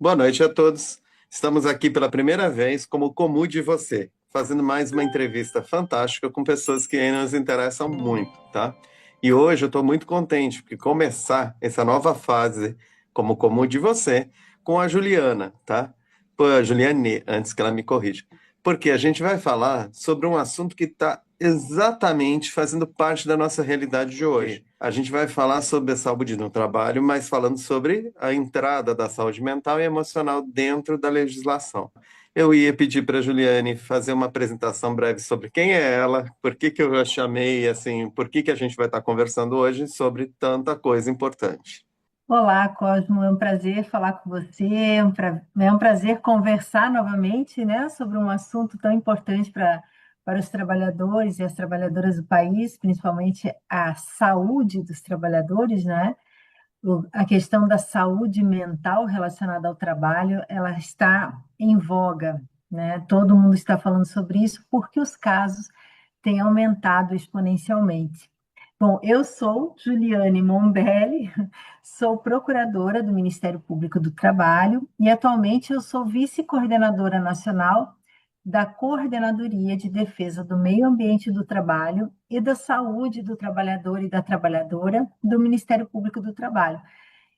Boa noite a todos. Estamos aqui pela primeira vez como Comum de Você, fazendo mais uma entrevista fantástica com pessoas que nos interessam muito, tá? E hoje eu estou muito contente porque começar essa nova fase como Comum de Você com a Juliana, tá? Pô, a Juliane, antes que ela me corrija. Porque a gente vai falar sobre um assunto que está exatamente fazendo parte da nossa realidade de hoje. A gente vai falar sobre a saúde no trabalho, mas falando sobre a entrada da saúde mental e emocional dentro da legislação. Eu ia pedir para a Juliane fazer uma apresentação breve sobre quem é ela, por que que eu a chamei, assim, por que que a gente vai estar conversando hoje sobre tanta coisa importante. Olá, Cosmo, é um prazer falar com você, é um prazer conversar novamente, né, sobre um assunto tão importante para os trabalhadores e as trabalhadoras do país, principalmente a saúde dos trabalhadores, né? A questão da saúde mental relacionada ao trabalho, ela está em voga, né? Todo mundo está falando sobre isso porque os casos têm aumentado exponencialmente. Bom, eu sou Juliane Mombelli, sou procuradora do Ministério Público do Trabalho e atualmente eu sou vice-coordenadora nacional da Coordenadoria de Defesa do Meio Ambiente do Trabalho e da Saúde do Trabalhador e da Trabalhadora do Ministério Público do Trabalho.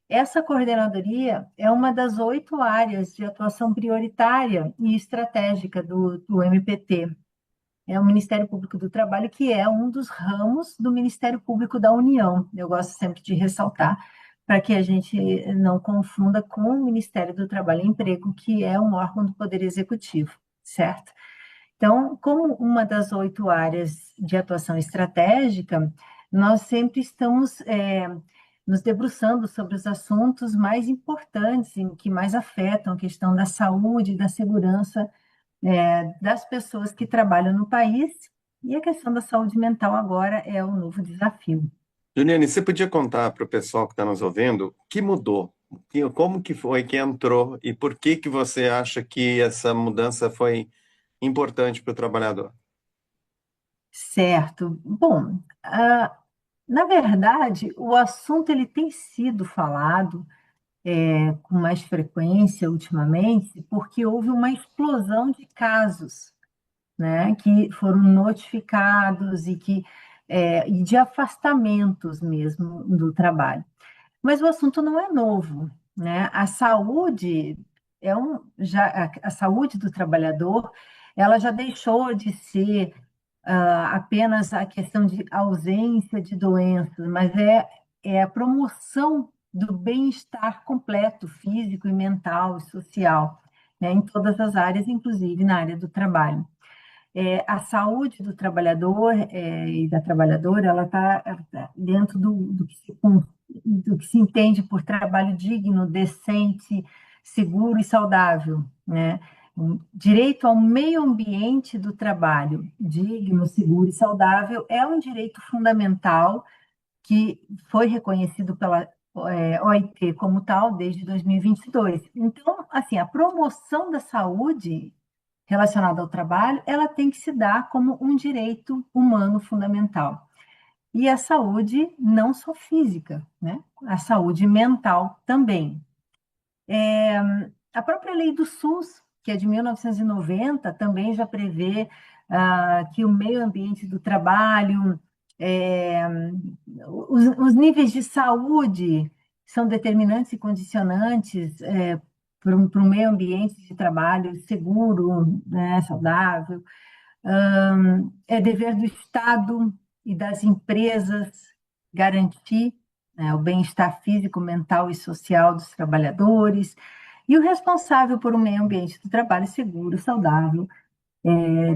Essa coordenadoria é uma das 8 áreas de atuação prioritária e estratégica do MPT. É o Ministério Público do Trabalho, que é um dos ramos do Ministério Público da União. Eu gosto sempre de ressaltar, para que a gente não confunda com o Ministério do Trabalho e Emprego, que é um órgão do Poder Executivo, certo? Então, como uma das 8 áreas de atuação estratégica, nós sempre estamos nos debruçando sobre os assuntos mais importantes, que mais afetam a questão da saúde e da segurança das pessoas que trabalham no país, e a questão da saúde mental agora é o novo desafio. Juliane, você podia contar para o pessoal que está nos ouvindo o que mudou? Como que foi que entrou e por que que você acha que essa mudança foi importante para o trabalhador? Certo. Bom, na verdade, o assunto ele tem sido falado com mais frequência ultimamente, porque houve uma explosão de casos, né, que foram notificados e de afastamentos mesmo do trabalho. Mas o assunto não é novo, né? A saúde a saúde do trabalhador, ela já deixou de ser apenas a questão de ausência de doenças, mas é a promoção do bem-estar completo, físico e mental e social, né, em todas as áreas, inclusive na área do trabalho. A saúde do trabalhador e da trabalhadora, ela está dentro do que se entende por trabalho digno, decente, seguro e saudável, né? Direito ao meio ambiente do trabalho, digno, seguro e saudável, é um direito fundamental que foi reconhecido pela OIT como tal desde 2022. Então, assim, a promoção da saúde relacionada ao trabalho, ela tem que se dar como um direito humano fundamental. E a saúde não só física, né? A saúde mental também. A própria lei do SUS, que é de 1990, também já prevê que o meio ambiente do trabalho, é, os níveis de saúde são determinantes e condicionantes para um meio ambiente de trabalho seguro, né, saudável. É dever do Estado e das empresas garantir, né, o bem-estar físico, mental e social dos trabalhadores. E o responsável por um meio ambiente do trabalho seguro, saudável,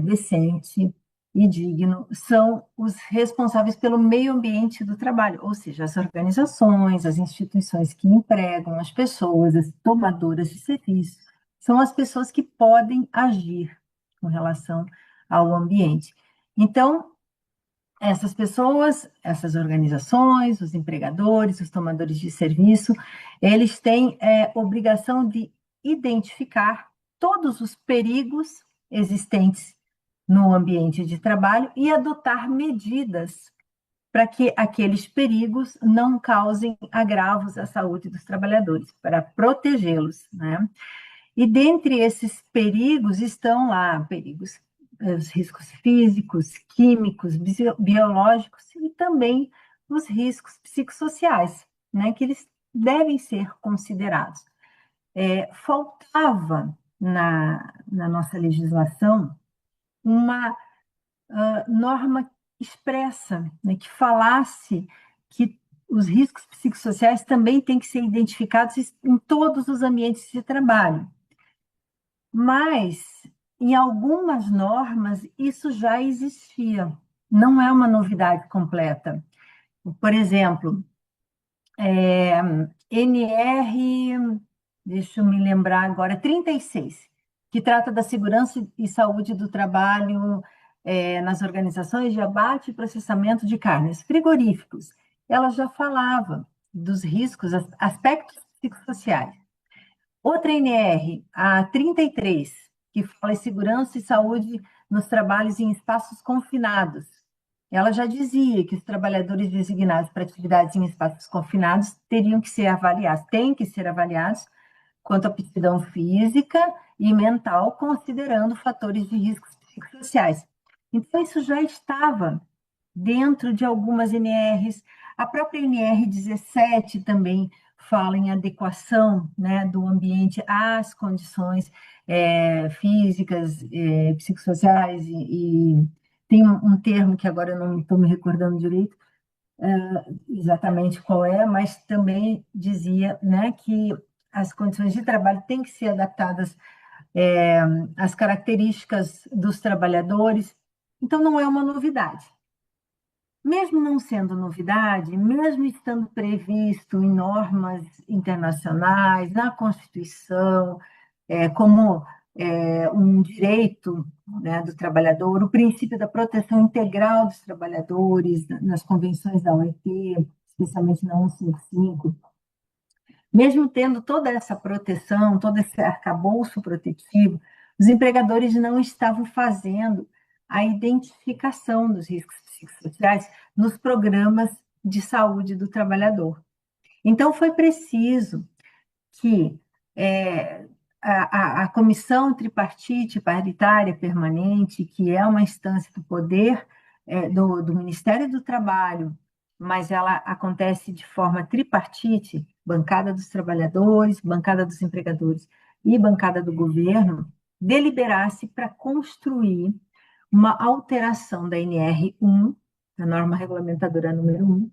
decente e digno são os responsáveis pelo meio ambiente do trabalho, ou seja, as organizações, as instituições que empregam as pessoas, as tomadoras de serviços, são as pessoas que podem agir com relação ao ambiente. Então, essas pessoas, essas organizações, os empregadores, os tomadores de serviço, eles têm obrigação de identificar todos os perigos existentes no ambiente de trabalho e adotar medidas para que aqueles perigos não causem agravos à saúde dos trabalhadores, para protegê-los, né? E dentre esses perigos estão lá perigos, os riscos físicos, químicos, biológicos e também os riscos psicossociais, né, que eles devem ser considerados. Faltava na nossa legislação uma norma expressa, né, que falasse que os riscos psicossociais também têm que ser identificados em todos os ambientes de trabalho. Mas, em algumas normas, isso já existia, não é uma novidade completa. Por exemplo, NR, deixa eu me lembrar agora, 36, que trata da segurança e saúde do trabalho nas organizações de abate e processamento de carnes frigoríficos. Ela já falava dos riscos, aspectos psicossociais. Outra NR, a 33, que fala em segurança e saúde nos trabalhos em espaços confinados. Ela já dizia que os trabalhadores designados para atividades em espaços confinados teriam que ser avaliados, têm que ser avaliados quanto à aptidão física e mental, considerando fatores de riscos psicossociais. Então, isso já estava dentro de algumas NRs. A própria NR 17 também fala em adequação, né, do ambiente às condições físicas, psicossociais, e tem um termo que agora eu não estou me recordando direito, exatamente qual é, mas também dizia, né, que as condições de trabalho têm que ser adaptadas às características dos trabalhadores. Então, não é uma novidade. Mesmo não sendo novidade, mesmo estando previsto em normas internacionais, na Constituição, como um direito, né, do trabalhador, o princípio da proteção integral dos trabalhadores, nas convenções da OIT, especialmente na 155, mesmo tendo toda essa proteção, todo esse arcabouço protetivo, os empregadores não estavam fazendo a identificação dos riscos psicossociais nos programas de saúde do trabalhador. Então, foi preciso que a comissão tripartite paritária permanente, que é uma instância do poder do Ministério do Trabalho, mas ela acontece de forma tripartite, bancada dos trabalhadores, bancada dos empregadores e bancada do governo, deliberasse para construir uma alteração da NR1, a norma regulamentadora número 1,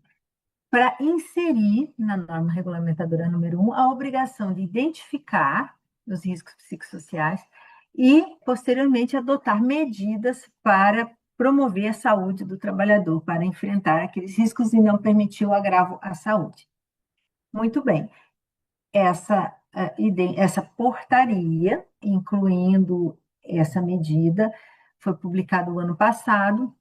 para inserir na norma regulamentadora número 1 a obrigação de identificar os riscos psicossociais e, posteriormente, adotar medidas para promover a saúde do trabalhador, para enfrentar aqueles riscos e não permitir o agravo à saúde. Muito bem. Essa portaria, incluindo essa medida, foi publicada o ano passado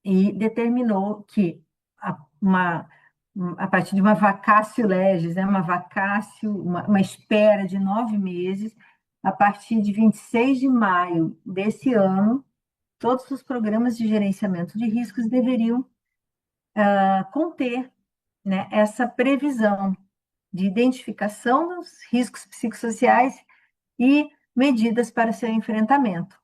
e determinou que a partir de uma vacatio legis, né, uma espera de 9 meses, a partir de 26 de maio desse ano, todos os programas de gerenciamento de riscos deveriam conter, né, essa previsão de identificação dos riscos psicossociais e medidas para seu enfrentamento.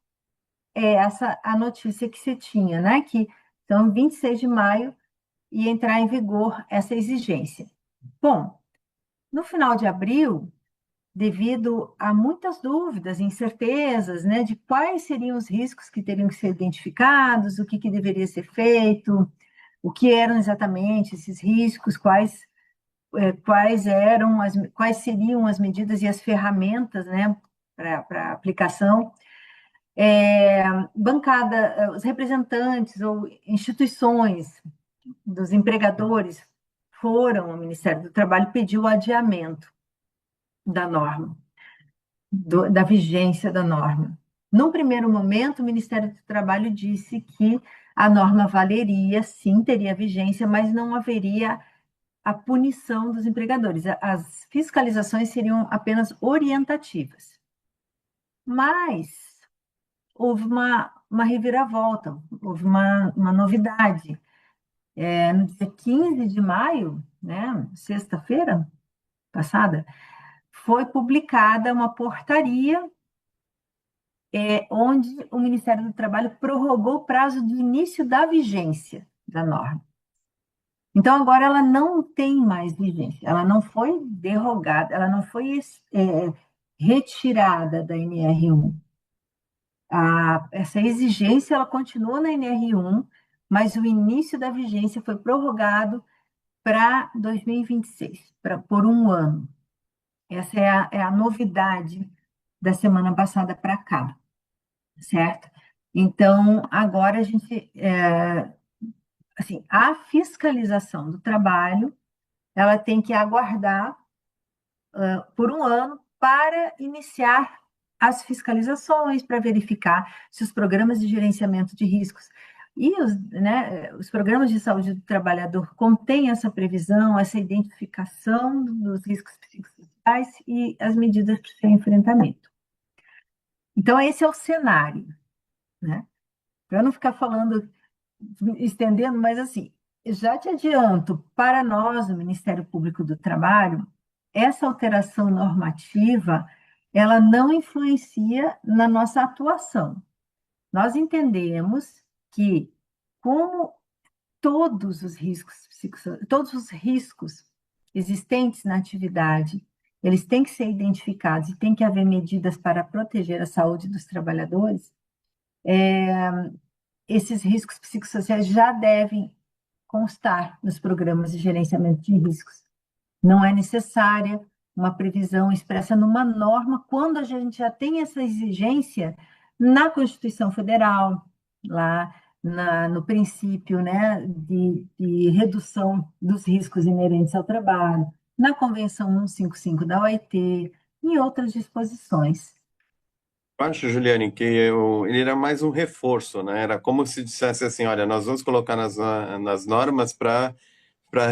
É essa a notícia que se tinha, né? Que então, 26 de maio ia entrar em vigor essa exigência. Bom, no final de abril, devido a muitas dúvidas, incertezas, né, de quais seriam os riscos que teriam que ser identificados, o que deveria ser feito, o que eram exatamente esses riscos, quais seriam as medidas e as ferramentas, né, para aplicação. Os representantes ou instituições dos empregadores foram ao Ministério do Trabalho e pediu o adiamento da norma, da vigência da norma. Num primeiro momento, o Ministério do Trabalho disse que a norma valeria, sim, teria vigência, mas não haveria a punição dos empregadores. As fiscalizações seriam apenas orientativas. Mas houve uma reviravolta, houve uma novidade. no dia 15 de maio, né, sexta-feira passada, foi publicada uma portaria onde o Ministério do Trabalho prorrogou o prazo de início da vigência da norma. Então, agora ela não tem mais vigência, ela não foi derrogada, ela não foi retirada da NR1. Essa exigência ela continua na NR1, mas o início da vigência foi prorrogado para 2026, por um ano. Essa é a novidade da semana passada para cá, certo? Então, agora a gente, assim, a fiscalização do trabalho, ela tem que aguardar por um ano para iniciar as fiscalizações, para verificar se os programas de gerenciamento de riscos e os programas de saúde do trabalhador contêm essa previsão, essa identificação dos riscos psicossociais e as medidas para o seu enfrentamento. Então, esse é o cenário, né? Para não ficar falando, estendendo, mas assim, já te adianto, para nós, o Ministério Público do Trabalho, essa alteração normativa, ela não influencia na nossa atuação. Nós entendemos que, como todos os riscos existentes na atividade, eles têm que ser identificados e tem que haver medidas para proteger a saúde dos trabalhadores, esses riscos psicossociais já devem constar nos programas de gerenciamento de riscos. Não é necessária uma previsão expressa numa norma quando a gente já tem essa exigência na Constituição Federal, lá no princípio, né, de redução dos riscos inerentes ao trabalho, na Convenção 155 da OIT, em outras disposições. Eu acho, Juliane, que ele era mais um reforço, né? Era como se dissesse assim, olha, nós vamos colocar nas normas para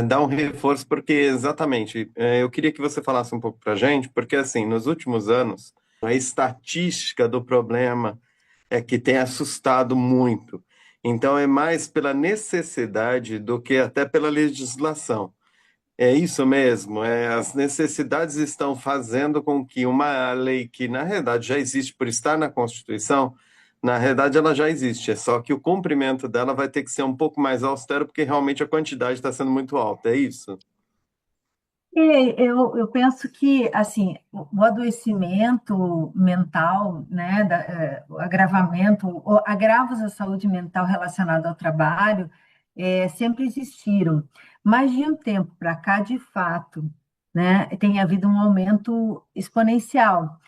dar um reforço, porque exatamente, eu queria que você falasse um pouco para a gente, porque assim, nos últimos anos, a estatística do problema é que tem assustado muito. Então, é mais pela necessidade do que até pela legislação. É isso mesmo, as necessidades estão fazendo com que uma lei que, na realidade, já existe por estar na Constituição, na realidade, ela já existe, é só que o cumprimento dela vai ter que ser um pouco mais austero, porque realmente a quantidade está sendo muito alta, é isso? Eu penso que assim o adoecimento mental, né, o agravamento, agravos à saúde mental relacionado ao trabalho, sempre existiram, mas de um tempo para cá, de fato, né, tem havido um aumento exponencial.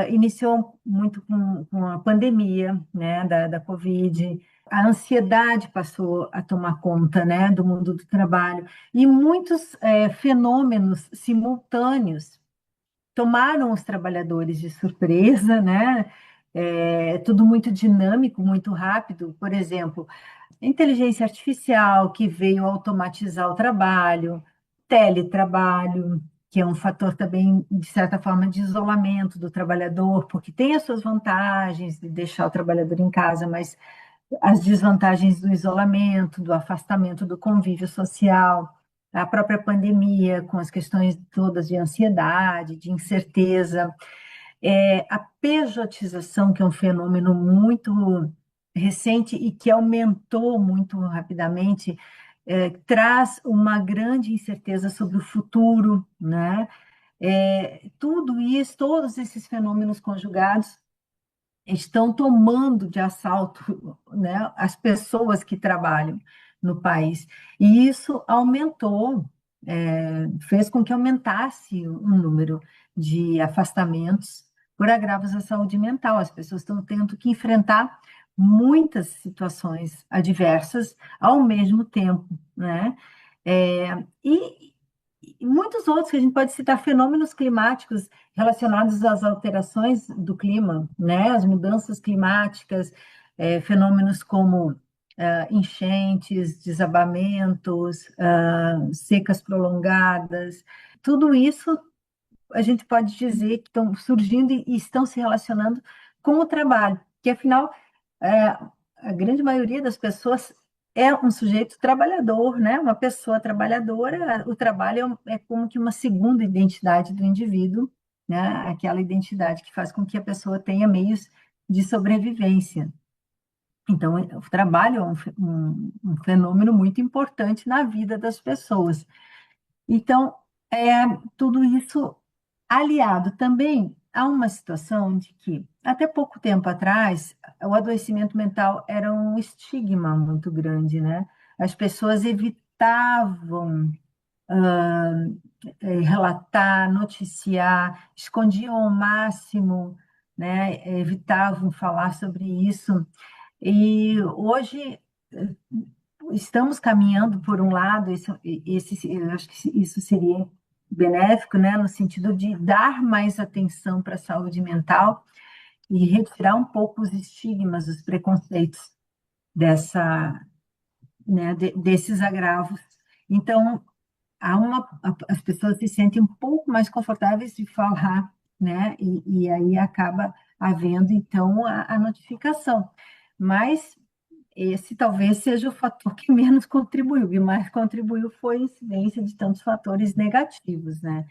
Iniciou muito com a pandemia, né, da Covid. A ansiedade passou a tomar conta, né, do mundo do trabalho e muitos fenômenos simultâneos tomaram os trabalhadores de surpresa, né? Tudo muito dinâmico, muito rápido. Por exemplo, a inteligência artificial que veio automatizar o trabalho, teletrabalho, que é um fator também, de certa forma, de isolamento do trabalhador, porque tem as suas vantagens de deixar o trabalhador em casa, mas as desvantagens do isolamento, do afastamento do convívio social, a própria pandemia, com as questões todas de ansiedade, de incerteza, a pejotização, que é um fenômeno muito recente e que aumentou muito rapidamente, traz uma grande incerteza sobre o futuro, né? Tudo isso, todos esses fenômenos conjugados estão tomando de assalto, né, as pessoas que trabalham no país. E isso aumentou, fez com que aumentasse o número de afastamentos por agravos à saúde mental. As pessoas estão tendo que enfrentar muitas situações adversas ao mesmo tempo, né? E muitos outros que a gente pode citar, fenômenos climáticos relacionados às alterações do clima, né? As mudanças climáticas, fenômenos como enchentes, desabamentos, secas prolongadas, tudo isso a gente pode dizer que estão surgindo e estão se relacionando com o trabalho, que afinal a grande maioria das pessoas é um sujeito trabalhador, né? Uma pessoa trabalhadora. O trabalho é como que uma segunda identidade do indivíduo, né? Aquela identidade que faz com que a pessoa tenha meios de sobrevivência. Então, o trabalho é um fenômeno muito importante na vida das pessoas. Então, tudo isso aliado também a uma situação de que, até pouco tempo atrás, o adoecimento mental era um estigma muito grande, né? As pessoas evitavam relatar, noticiar, escondiam ao máximo, né? Evitavam falar sobre isso. E hoje estamos caminhando por um lado, eu acho que isso seria benéfico, né, no sentido de dar mais atenção para a saúde mental e retirar um pouco os estigmas, os preconceitos dessa, né, desses agravos. Então, as pessoas se sentem um pouco mais confortáveis de falar, né, e aí acaba havendo, então, a notificação. Mas esse talvez seja o fator que menos contribuiu, o que mais contribuiu foi a incidência de tantos fatores negativos, né?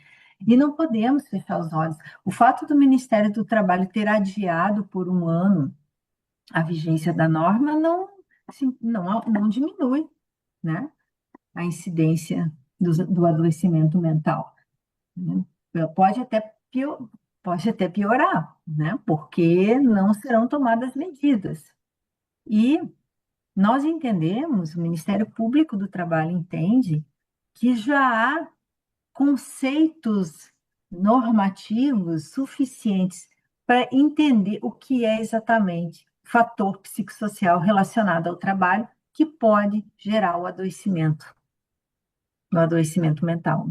E não podemos fechar os olhos. O fato do Ministério do Trabalho ter adiado por um ano a vigência da norma não, assim, não diminui, né? A incidência do adoecimento mental, né? Pode até pode até piorar, né? Porque não serão tomadas medidas. E nós entendemos, o Ministério Público do Trabalho entende, que já há conceitos normativos suficientes para entender o que é exatamente fator psicossocial relacionado ao trabalho que pode gerar o adoecimento mental.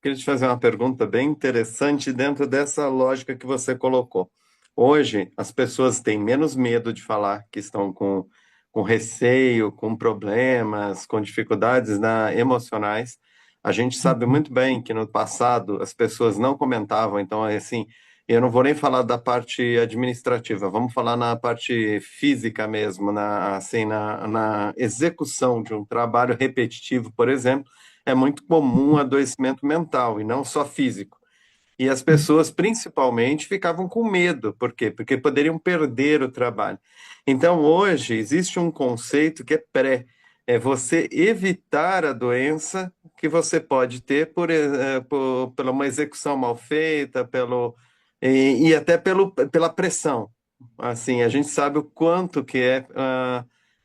Queria te fazer uma pergunta bem interessante dentro dessa lógica que você colocou. Hoje, as pessoas têm menos medo de falar que estão com receio, com problemas, com dificuldades emocionais. A gente sabe muito bem que no passado as pessoas não comentavam, então, assim, eu não vou nem falar da parte administrativa, vamos falar na parte física mesmo, assim, na execução de um trabalho repetitivo, por exemplo, é muito comum adoecimento mental e não só físico. E as pessoas, principalmente, ficavam com medo. Por quê? Porque poderiam perder o trabalho. Então, hoje, existe um conceito que é pré. É você evitar a doença que você pode ter pela uma execução mal feita, e até pela pressão. Assim, a gente sabe o quanto que é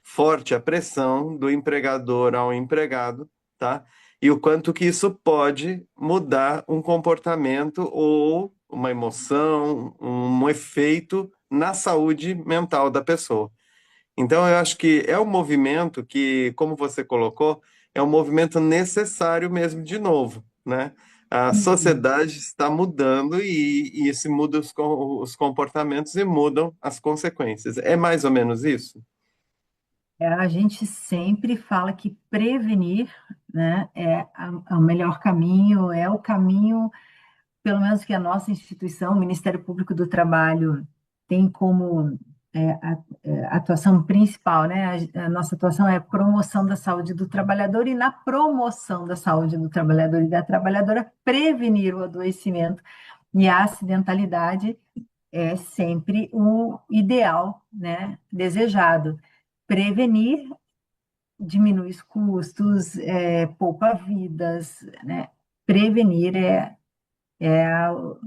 forte a pressão do empregador ao empregado, tá? E o quanto que isso pode mudar um comportamento ou uma emoção, um efeito na saúde mental da pessoa. Então, eu acho que é um movimento que, como você colocou, é um movimento necessário mesmo de novo, né? A Uhum. sociedade está mudando e isso muda os comportamentos e mudam as consequências. É mais ou menos isso? A gente sempre fala que prevenir, né, é o melhor caminho, é o caminho, pelo menos que a nossa instituição, o Ministério Público do Trabalho, tem como atuação principal, né? A nossa atuação é promoção da saúde do trabalhador e na promoção da saúde do trabalhador e da trabalhadora, prevenir o adoecimento e a acidentalidade é sempre o ideal, né? Desejado. Prevenir diminui os custos, poupa vidas, né? Prevenir é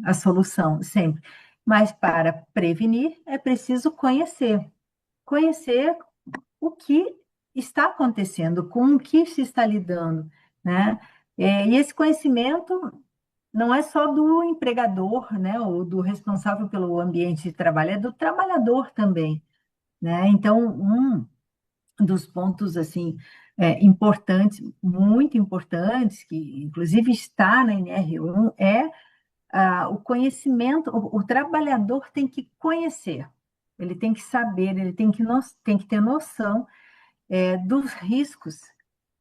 a solução, sempre. Mas para prevenir é preciso conhecer o que está acontecendo, com o que se está lidando, né? E esse conhecimento não é só do empregador, né, ou do responsável pelo ambiente de trabalho, é do trabalhador também, né? Então, dos pontos assim importantes, muito importantes, que inclusive está na NR1, é o conhecimento. O trabalhador tem que conhecer, ele tem que saber, ele tem que ter noção dos riscos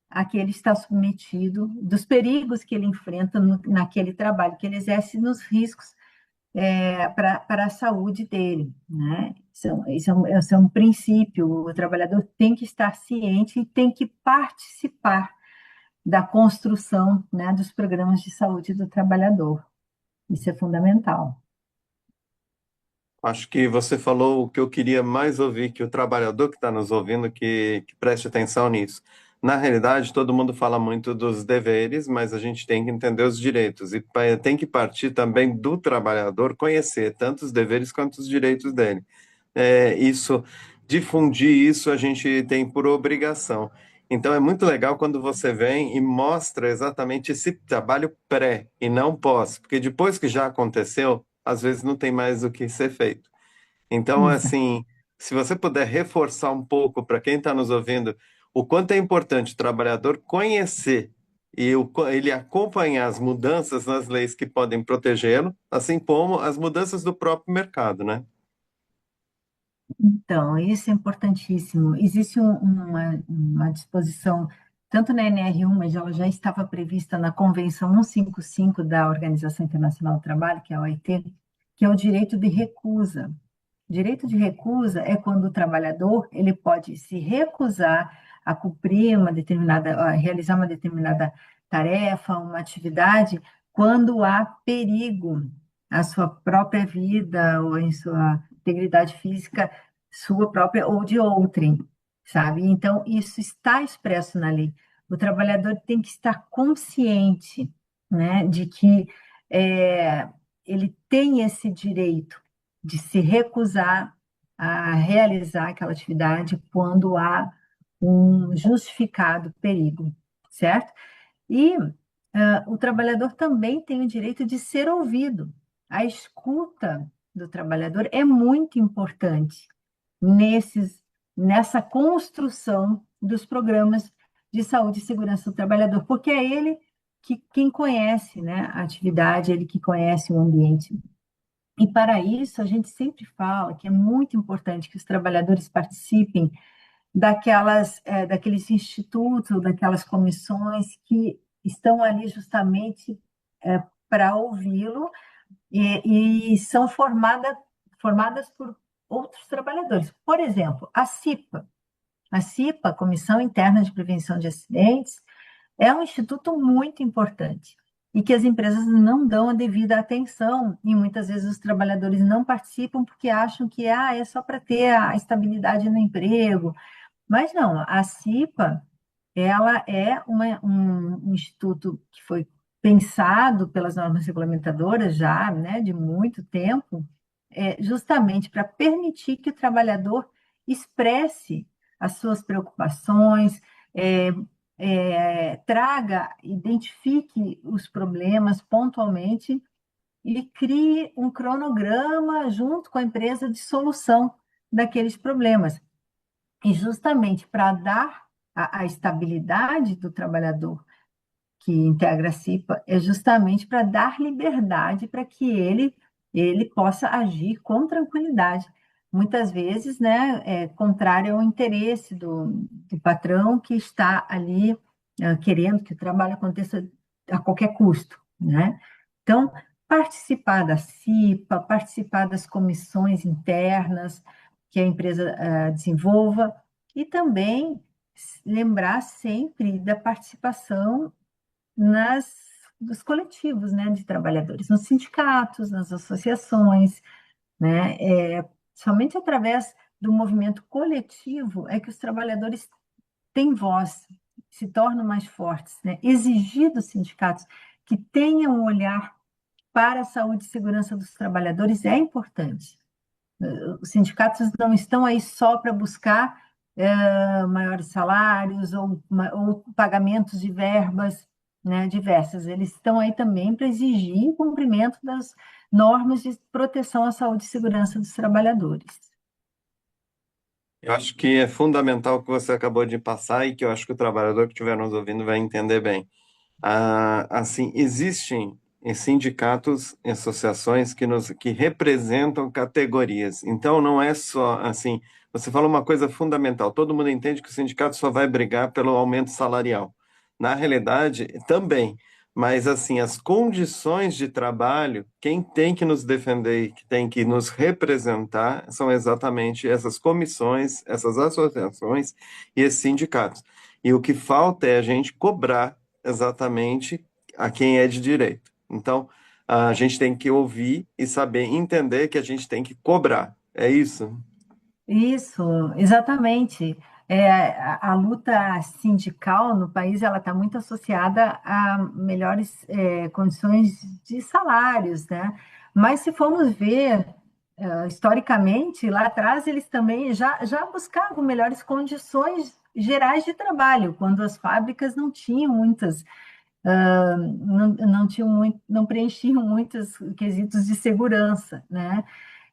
a que ele está submetido, dos perigos que ele enfrenta naquele trabalho que ele exerce, nos riscos para a saúde dele, né? Isso é um princípio. O trabalhador tem que estar ciente e tem que participar da construção, né, dos programas de saúde do trabalhador. Isso é fundamental. Acho que você falou o que eu queria mais ouvir, que o trabalhador que está nos ouvindo, que preste atenção nisso. Na realidade, todo mundo fala muito dos deveres, mas a gente tem que entender os direitos. E tem que partir também do trabalhador conhecer tanto os deveres quanto os direitos dele. Isso, difundir isso a gente tem por obrigação. Então é muito legal quando você vem e mostra exatamente esse trabalho pré e não pós, porque depois que já aconteceu, às vezes não tem mais o que ser feito. Então, Exa- assim, se você puder reforçar um pouco para quem está nos ouvindo, o quanto é importante o trabalhador conhecer e ele acompanhar as mudanças nas leis que podem protegê-lo, assim como as mudanças do próprio mercado, né? Então, isso é importantíssimo. Existe uma disposição, tanto na NR1, mas ela já estava prevista na Convenção 155 da Organização Internacional do Trabalho, que é a OIT, que é o direito de recusa. Direito de recusa é quando o trabalhador ele pode se recusar a cumprir uma determinada, a realizar uma determinada tarefa, uma atividade, quando há perigo à sua própria vida ou em sua integridade física, sua própria ou de outrem, sabe? Então, isso está expresso na lei. O trabalhador tem que estar consciente, né, de que é, ele tem esse direito de se recusar a realizar aquela atividade quando há um justificado perigo, certo? E o trabalhador também tem o direito de ser ouvido. A escuta do trabalhador é muito importante nesses, nessa construção dos programas de saúde e segurança do trabalhador, porque é ele quem conhece, né, a atividade, ele que conhece o ambiente. E para isso, a gente sempre fala que é muito importante que os trabalhadores participem daqueles institutos, daquelas comissões que estão ali justamente para ouvi-lo e são formadas por outros trabalhadores. Por exemplo, a CIPA, Comissão Interna de Prevenção de Acidentes, é um instituto muito importante e que as empresas não dão a devida atenção e muitas vezes os trabalhadores não participam porque acham que é só para ter a estabilidade no emprego. Mas não, a CIPA, ela é um instituto que foi pensado pelas normas regulamentadoras já, né, de muito tempo, justamente para permitir que o trabalhador expresse as suas preocupações, é, traga, identifique os problemas pontualmente e crie um cronograma junto com a empresa de solução daqueles problemas. E justamente para dar a estabilidade do trabalhador que integra a CIPA, é justamente para dar liberdade para que ele possa agir com tranquilidade. Muitas vezes, né, contrário ao interesse do patrão que está ali querendo que o trabalho aconteça a qualquer custo, né? Então, participar da CIPA, participar das comissões internas que a empresa desenvolva e também lembrar sempre da participação nas dos coletivos, né, de trabalhadores, nos sindicatos, nas associações, né? Somente através do movimento coletivo é que os trabalhadores têm voz, se tornam mais fortes, né? Exigir dos sindicatos que tenham um olhar para a saúde e segurança dos trabalhadores é importante. Os sindicatos não estão aí só para buscar maiores salários ou pagamentos de verbas, né, diversas. Eles estão aí também para exigir o cumprimento das normas de proteção à saúde e segurança dos trabalhadores. Eu acho que é fundamental o que você acabou de passar e que eu acho que o trabalhador que estiver nos ouvindo vai entender bem. Assim, existem sindicatos e associações que representam categorias. Então, não é só assim. Você falou uma coisa fundamental. Todo mundo entende que o sindicato só vai brigar pelo aumento salarial. Na realidade, também. mas assim, as condições de trabalho, quem tem que nos defender e que tem que nos representar são exatamente essas comissões, essas associações e esses sindicatos. E o que falta é a gente cobrar exatamente a quem é de direito. Então, a gente tem que ouvir e saber entender que a gente tem que cobrar. É isso? Isso, exatamente. A luta sindical no país ela está muito associada a melhores condições de salários, né? Mas se formos ver historicamente, lá atrás eles também já buscavam melhores condições gerais de trabalho, quando as fábricas não tinham muitas, não tinham muito, não preenchiam muitos quesitos de segurança, né?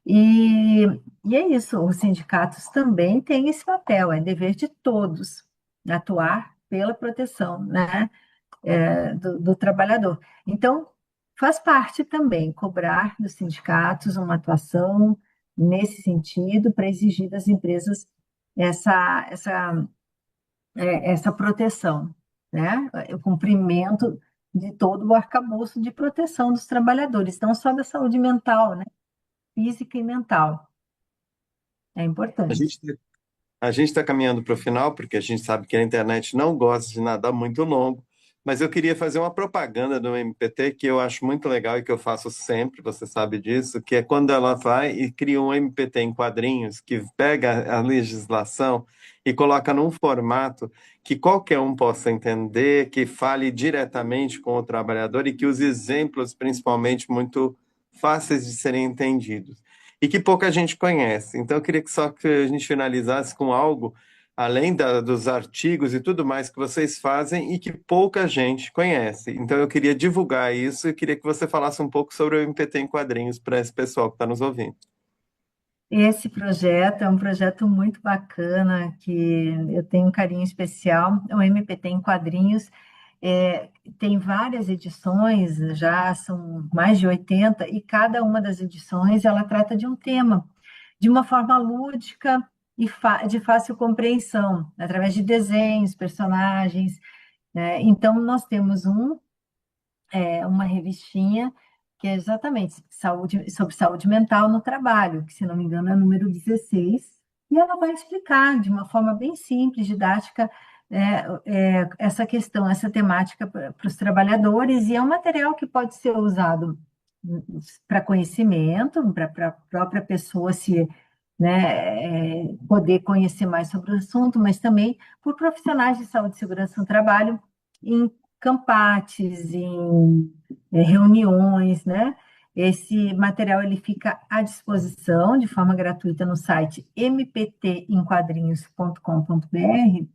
E, e é isso, os sindicatos também têm esse papel, é dever de todos atuar pela proteção, né, do trabalhador. Então, faz parte também cobrar dos sindicatos uma atuação nesse sentido para exigir das empresas essa, essa, essa proteção, né, o cumprimento de todo o arcabouço de proteção dos trabalhadores, não só da saúde mental, né, física e mental. É A importante. gente A gente está caminhando para o final, porque a gente sabe que a internet não gosta de nada muito longo, mas eu queria fazer uma propaganda do MPT que eu acho muito legal e que eu faço sempre, você sabe disso, que é quando ela vai e cria um MPT em quadrinhos, que pega a legislação e coloca num formato que qualquer um possa entender, que fale diretamente com o trabalhador e que os exemplos, principalmente, muito fáceis de serem entendidos e que pouca gente conhece. Então, eu queria que só que a gente finalizasse com algo, além dos artigos e tudo mais que vocês fazem e que pouca gente conhece. Então, eu queria divulgar isso e queria que você falasse um pouco sobre o MPT em quadrinhos para esse pessoal que está nos ouvindo. Esse projeto é um projeto muito bacana, que eu tenho um carinho especial. O MPT em quadrinhos tem várias edições, já são mais de 80, e cada uma das edições ela trata de um tema, de uma forma lúdica e de fácil compreensão, através de desenhos, personagens, né? Então, nós temos uma revistinha que é exatamente sobre saúde mental no trabalho, que, se não me engano, é o número 16, e ela vai explicar de uma forma bem simples, didática, essa questão, essa temática para os trabalhadores, e é um material que pode ser usado para conhecimento, para a própria pessoa se, né, poder conhecer mais sobre o assunto, mas também por profissionais de saúde e segurança no trabalho, em campates, em reuniões, né? Esse material ele fica à disposição de forma gratuita no site mptemquadrinhos.com.br.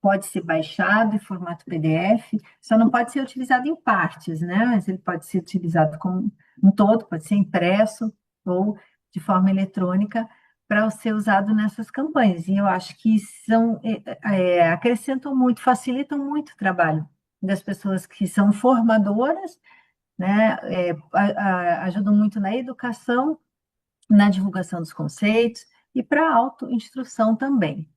Pode ser baixado em formato PDF, só não pode ser utilizado em partes, né? Mas ele pode ser utilizado como um todo, pode ser impresso ou de forma eletrônica para ser usado nessas campanhas. E eu acho que acrescentam muito, facilitam muito o trabalho das pessoas que são formadoras, né? Ajudam muito na educação, na divulgação dos conceitos e para a autoinstrução também.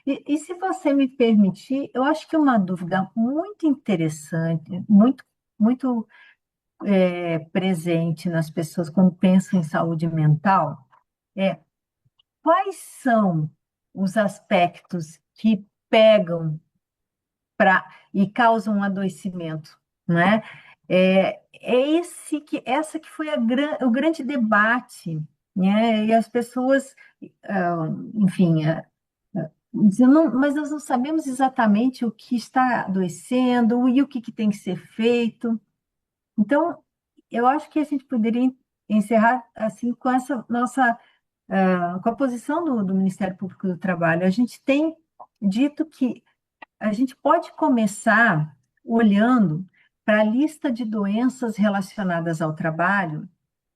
E se você me permitir, eu acho que uma dúvida muito interessante, muito presente nas pessoas quando pensam em saúde mental, é quais são os aspectos que pegam e causam um adoecimento, né? Essa que foi o grande debate, né? E as pessoas, enfim, dizendo, mas nós não sabemos exatamente o que está adoecendo e o que tem que ser feito. Então, eu acho que a gente poderia encerrar assim com essa nossa, com a posição do Ministério Público do Trabalho. A gente tem dito que a gente pode começar olhando para a lista de doenças relacionadas ao trabalho,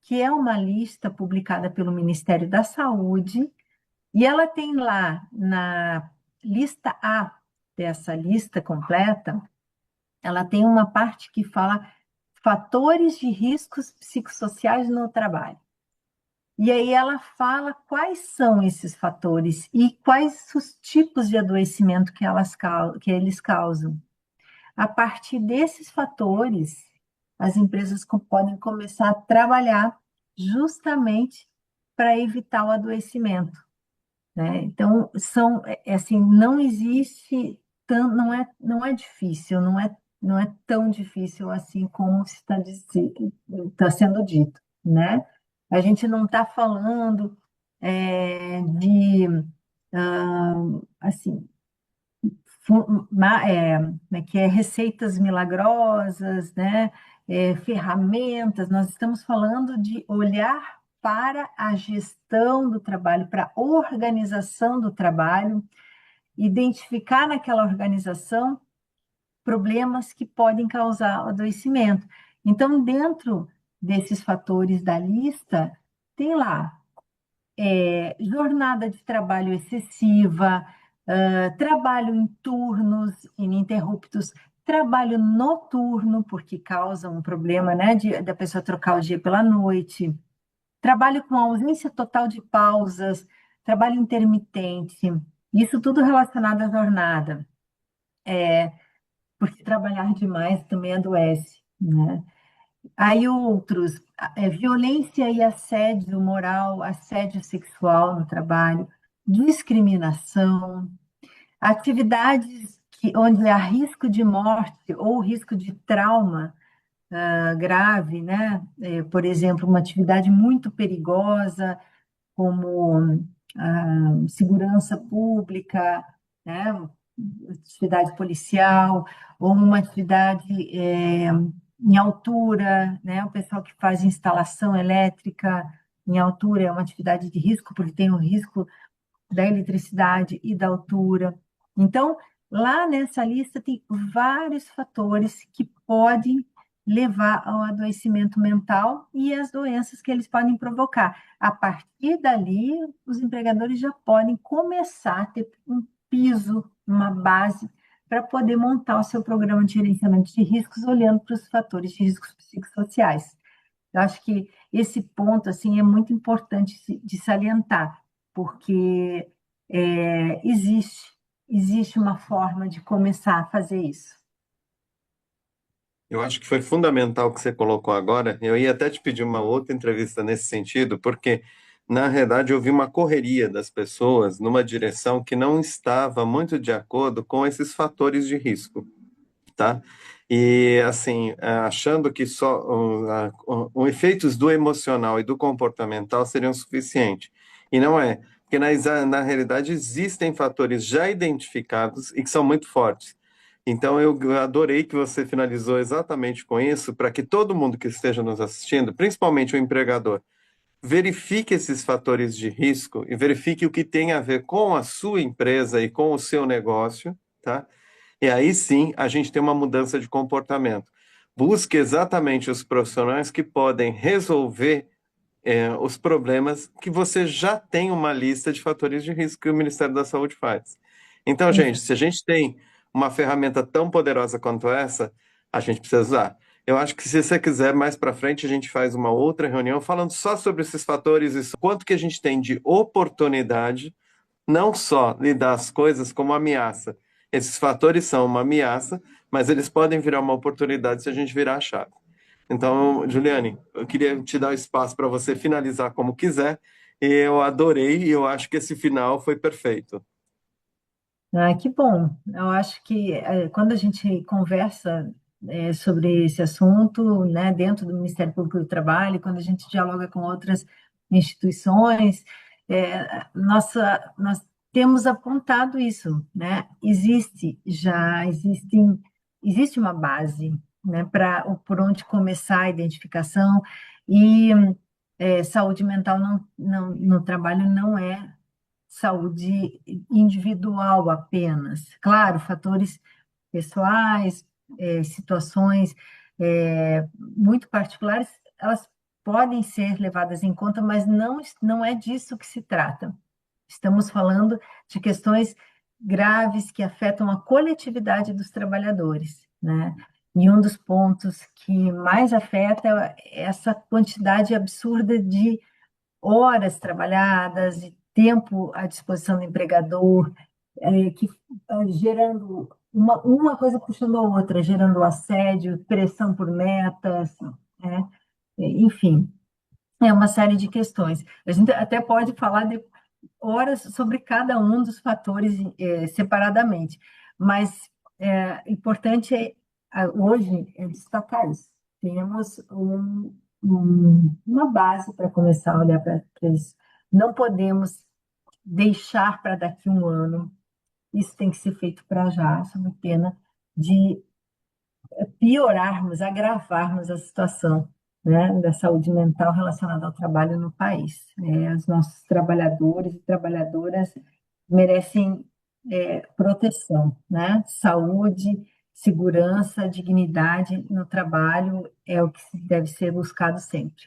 que é uma lista publicada pelo Ministério da Saúde, e ela tem lá na lista A dessa lista completa, ela tem uma parte que fala fatores de riscos psicossociais no trabalho. E aí ela fala quais são esses fatores e quais os tipos de adoecimento que eles causam. a partir desses fatores, as empresas podem começar a trabalhar justamente para evitar o adoecimento, né? Então, assim, não existe, não é difícil, não é tão difícil assim como está sendo dito, né? A gente não está falando de, assim, como é que é, receitas milagrosas, né? Ferramentas. Nós estamos falando de olhar para a gestão do trabalho, para a organização do trabalho, identificar naquela organização problemas que podem causar adoecimento. Então, dentro desses fatores da lista, tem lá jornada de trabalho excessiva, trabalho em turnos ininterruptos, trabalho noturno, porque causa um problema, né, da pessoa trocar o dia pela noite, trabalho com ausência total de pausas, trabalho intermitente, isso tudo relacionado à jornada, porque trabalhar demais também adoece, né? Aí outros, violência e assédio moral, assédio sexual no trabalho, discriminação, atividades onde há risco de morte ou risco de trauma grave, né? Por exemplo, uma atividade muito perigosa, como segurança pública, né? Atividade policial, ou uma atividade em altura, né? O pessoal que faz instalação elétrica em altura é uma atividade de risco, porque tem o risco da eletricidade e da altura. Então, lá nessa lista tem vários fatores que podem levar ao adoecimento mental e as doenças que eles podem provocar. A partir dali, os empregadores já podem começar a ter um piso, uma base para poder montar o seu programa de gerenciamento de riscos, olhando para os fatores de riscos psicossociais. Eu acho que esse ponto assim é muito importante de salientar, porque existe uma forma de começar a fazer isso. Eu acho que foi fundamental o que você colocou agora. Eu ia até te pedir uma outra entrevista nesse sentido, porque, na realidade, eu vi uma correria das pessoas numa direção que não estava muito de acordo com esses fatores de risco, tá? E, assim, achando que só os efeitos do emocional e do comportamental seriam suficientes. E não é, porque na realidade existem fatores já identificados e que são muito fortes. Então, eu adorei que você finalizou exatamente com isso, para que todo mundo que esteja nos assistindo, principalmente o empregador, verifique esses fatores de risco e verifique o que tem a ver com a sua empresa e com o seu negócio, tá? E aí sim a gente tem uma mudança de comportamento. Busque exatamente os profissionais que podem resolver os problemas que você já tem uma lista de fatores de risco que o Ministério da Saúde faz. Então, gente, Exato. se a gente tem uma ferramenta tão poderosa quanto essa, a gente precisa usar. Eu acho que se você quiser, mais para frente, a gente faz uma outra reunião falando só sobre esses fatores e quanto que a gente tem de oportunidade, não só lidar as coisas como ameaça. Esses fatores são uma ameaça, mas eles podem virar uma oportunidade se a gente virar a chave. Então, Juliane, eu queria te dar o espaço para você finalizar como quiser. Eu adorei e eu acho que esse final foi perfeito. Ah, que bom. Eu acho que quando a gente conversa sobre esse assunto, né, dentro do Ministério Público do Trabalho, quando a gente dialoga com outras instituições, nós temos apontado isso, né? Existe uma base, né, para por onde começar a identificação e saúde mental no trabalho não é saúde individual apenas. Claro, fatores pessoais, situações muito particulares, elas podem ser levadas em conta, mas não é disso que se trata. Estamos falando de questões graves que afetam a coletividade dos trabalhadores, né? E um dos pontos que mais afeta é essa quantidade absurda de horas trabalhadas e tempo à disposição do empregador, gerando uma coisa puxando a outra, gerando assédio, pressão por metas, né? Enfim, é uma série de questões. A gente até pode falar de horas sobre cada um dos fatores separadamente, mas importante hoje é destacar isso. Temos uma base para começar a olhar para isso. Não podemos deixar para daqui um ano. Isso tem que ser feito para já, sob pena de piorarmos, agravarmos a situação, né, da saúde mental relacionada ao trabalho no país. Os nossos trabalhadores e trabalhadoras merecem proteção, né? Saúde, segurança, dignidade no trabalho é o que deve ser buscado sempre.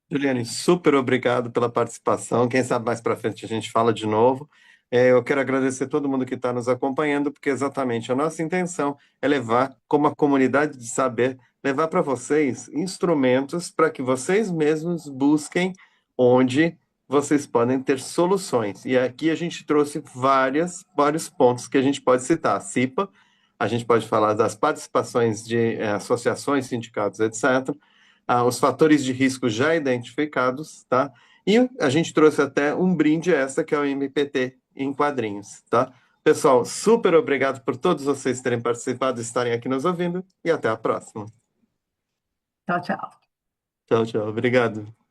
Juliane, super obrigado pela participação. Quem sabe mais para frente a gente fala de novo. Eu quero agradecer todo mundo que está nos acompanhando, porque exatamente a nossa intenção é levar, como a comunidade de saber, levar para vocês instrumentos para que vocês mesmos busquem onde vocês podem ter soluções. E aqui a gente trouxe vários pontos que a gente pode citar. CIPA, a gente pode falar das participações de associações, sindicatos, etc., os fatores de risco já identificados, tá? E a gente trouxe até um brinde extra, que é o MPT em quadrinhos, tá? Pessoal, super obrigado por todos vocês terem participado e estarem aqui nos ouvindo, e até a próxima. Tchau, tchau. Tchau, tchau. Obrigado.